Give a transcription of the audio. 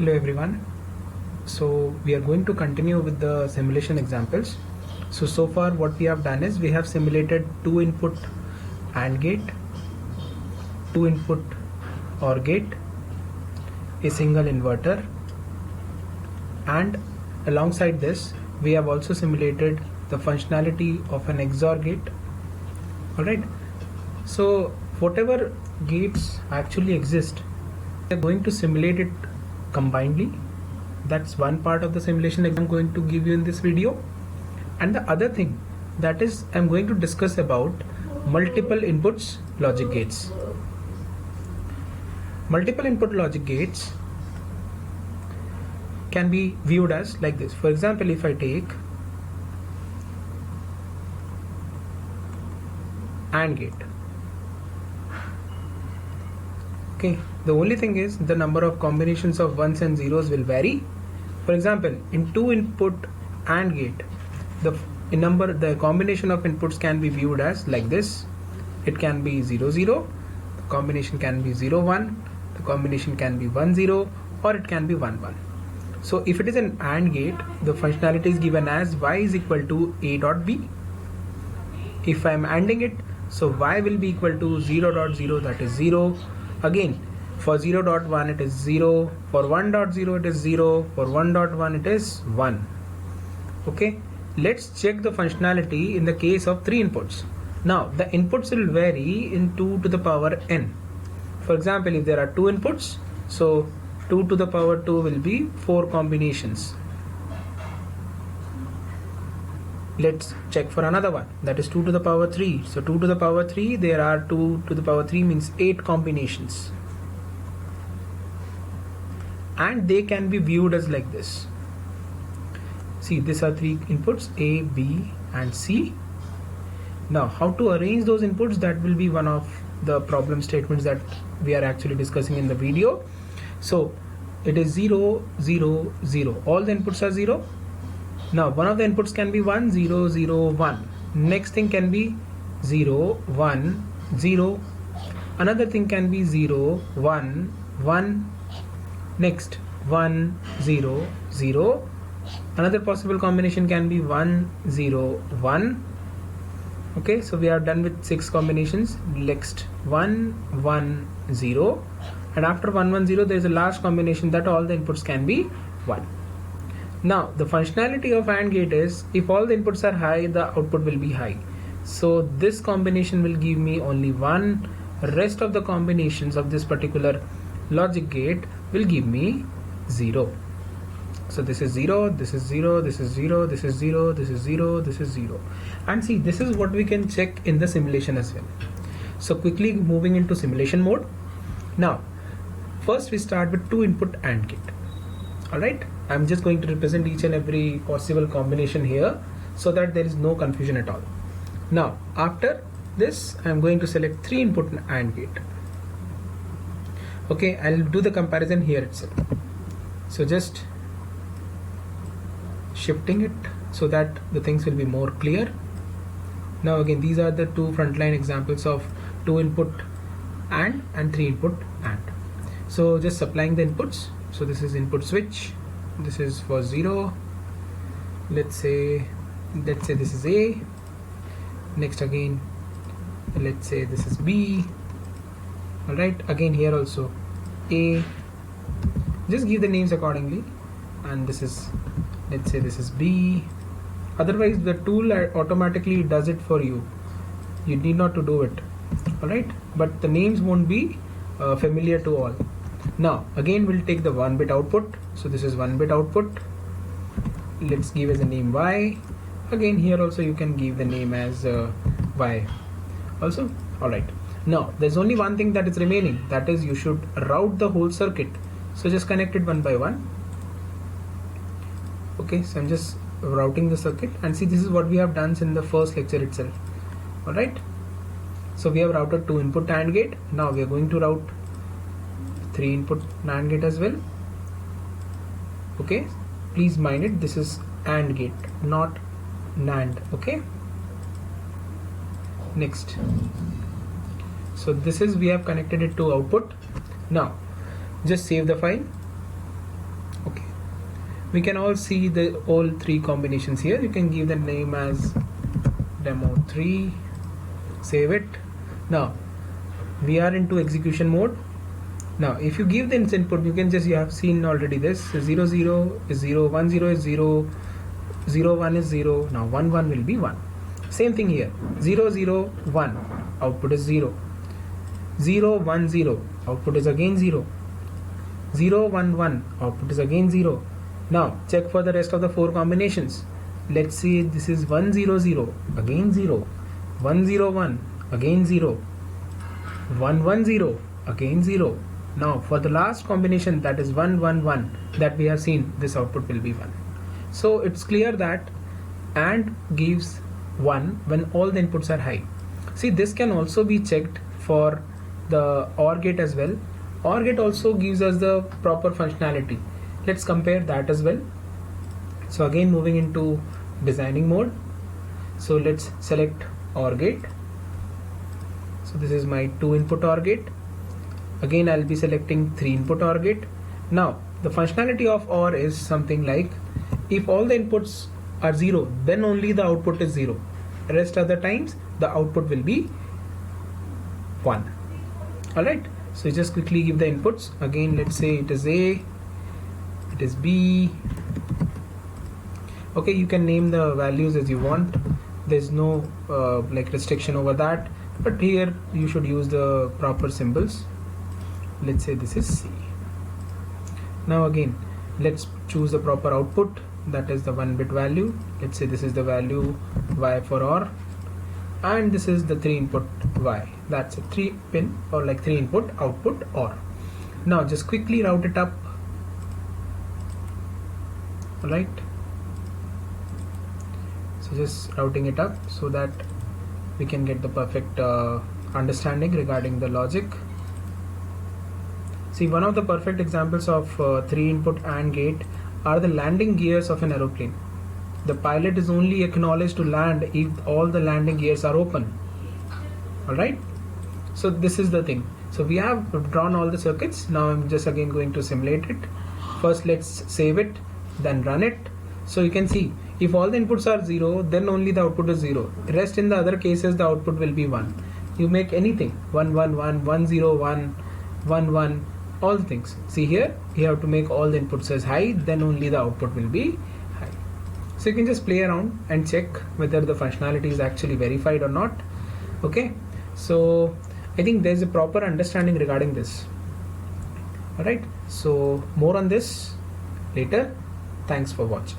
Hello everyone. So we are going to continue with the simulation examples. So far what we have done is we have simulated 2 input AND gate, 2 input OR gate, a single inverter, and alongside this we have also simulated the functionality of an XOR gate. Alright, so whatever gates actually exist, we are going to simulate it combinedly. That's one part of the simulation I'm going to give you in this video. And the other thing, that is, I'm going to discuss about multiple inputs logic gates. Multiple input logic gates can be viewed as like this. For example, if I take AND gate, okay, the only thing is the number of combinations of ones and zeros will vary. For example, in 2 input AND gate, the combination of inputs can be viewed as like this. It can be 0 0, the combination can be 0 1, the combination can be 1 0, or it can be 1 1. So if it is an AND gate, the functionality is given as y is equal to a dot b. If I am ANDing it, so y will be equal to 0.0, that is 0. Again, for 0.1 it is 0, for 1.0 it is 0, for 1.1 it is 1. Okay, let's check the functionality in the case of 3 inputs. Now the inputs will vary in 2 to the power n. For example, if there are 2 inputs, so 2 to the power 2 will be 4 combinations. Let's check for another one, that is 2 to the power 3. So 2 to the power 3, there are 2 to the power 3 means 8 combinations. And they can be viewed as like this. See, these are 3 inputs, A, B and C. Now how to arrange those inputs, that will be one of the problem statements that we are actually discussing in the video. So it is 0 0 0, all the inputs are 0. Now one of the inputs can be 1 0 0 1, next thing can be 0 1 0, another thing can be 0 1 1, next 1 0 0, another possible combination can be 1 0 1. Okay, so we are done with 6 combinations. Next 1 1 0, and after 1 1 0 there is a last combination that all the inputs can be 1. Now the functionality of AND gate is, if all the inputs are high, the output will be high. So this combination will give me only 1, rest of the combinations of this particular logic gate will give me 0. So this is 0, this is 0, this is 0, this is 0, this is 0, this is 0. And see, this is what we can check in the simulation as well. So quickly moving into simulation mode. Now first we start with 2 input AND gate. Alright, I'm just going to represent each and every possible combination here so that there is no confusion at all. Now after this I'm going to select 3 input AND gate. Okay, I'll do the comparison here itself. So just shifting it so that the things will be more clear. Now again, these are the 2 frontline examples of 2 input AND and 3 input AND. So just supplying the inputs. So this is input switch, this is for 0, let's say this is A, next again let's say this is B. Alright, again here also A, just give the names accordingly, and this is, let's say this is B. Otherwise the tool automatically does it for you, you need not to do it. Alright, but the names won't be familiar to all. Now again we'll take the 1 bit output, so this is 1 bit output, let's give as a name Y. Again here also you can give the name as Y also. Alright, now there's only one thing that is remaining, that is you should route the whole circuit. So just connect it one by one. Okay, so I'm just routing the circuit, and see, this is what we have done in the first lecture itself. Alright, so we have routed 2 input AND gate. Now we are going to route 3 input NAND gate as well. Okay, please mind it, this is AND gate, not NAND. Okay, next, so this is, we have connected it to output. Now just save the file. We can all see the all three combinations here. You can give the name as demo 3, save it. Now we are into execution mode. Now if you give this input, you can just, you have seen already this 0 0 is 0, 1 0 is 0, 0 1 is 0. Now 1 1 will be 1. Same thing here, 0 0 1 output is 0, 0 1 0 output is again 0, 0 1 1 output is again 0. Now check for the rest of the 4 combinations. Let's see, this is 1 0 0 again 0, 1 0 1 again 0, 1 1 0 again 0. Now for the last combination, that is 1 1 1 that we have seen, this output will be 1. So it's clear that AND gives 1 when all the inputs are high. See, this can also be checked for the OR gate as well. OR gate also gives us the proper functionality. Let's compare that as well. So again, moving into designing mode. So let's select OR gate. So this is my 2 input OR gate. Again, I'll be selecting 3 input OR gate. Now the functionality of OR is something like, if all the inputs are 0, then only the output is 0. Rest other times the output will be 1. Alright, so just quickly give the inputs. Again, let's say it is A, it is B. Okay, you can name the values as you want. There's no like restriction over that, but here you should use the proper symbols. Let's say this is C. Now again, let's choose the proper output, that is the 1-bit value. Let's say this is the value Y for OR, and this is the 3 input Y. That's a 3 pin or like 3 input output OR. Now just quickly route it up. Alright, so just routing it up so that we can get the perfect understanding regarding the logic. See, one of the perfect examples of 3 input AND gate are the landing gears of an aeroplane. The pilot is only acknowledged to land if all the landing gears are open. Alright, so this is the thing. So we have drawn all the circuits. Now I'm just again going to simulate it. First let's save it, then run it. So you can see, if all the inputs are 0, then only the output is 0. Rest in the other cases the output will be 1. You make anything 1 1 1 1 0 1 1 1, all the things. See here, you have to make all the inputs as high, then only the output will be high. So you can just play around and check whether the functionality is actually verified or not. Okay, so I think there's a proper understanding regarding this. Alright, so more on this later. Thanks for watching.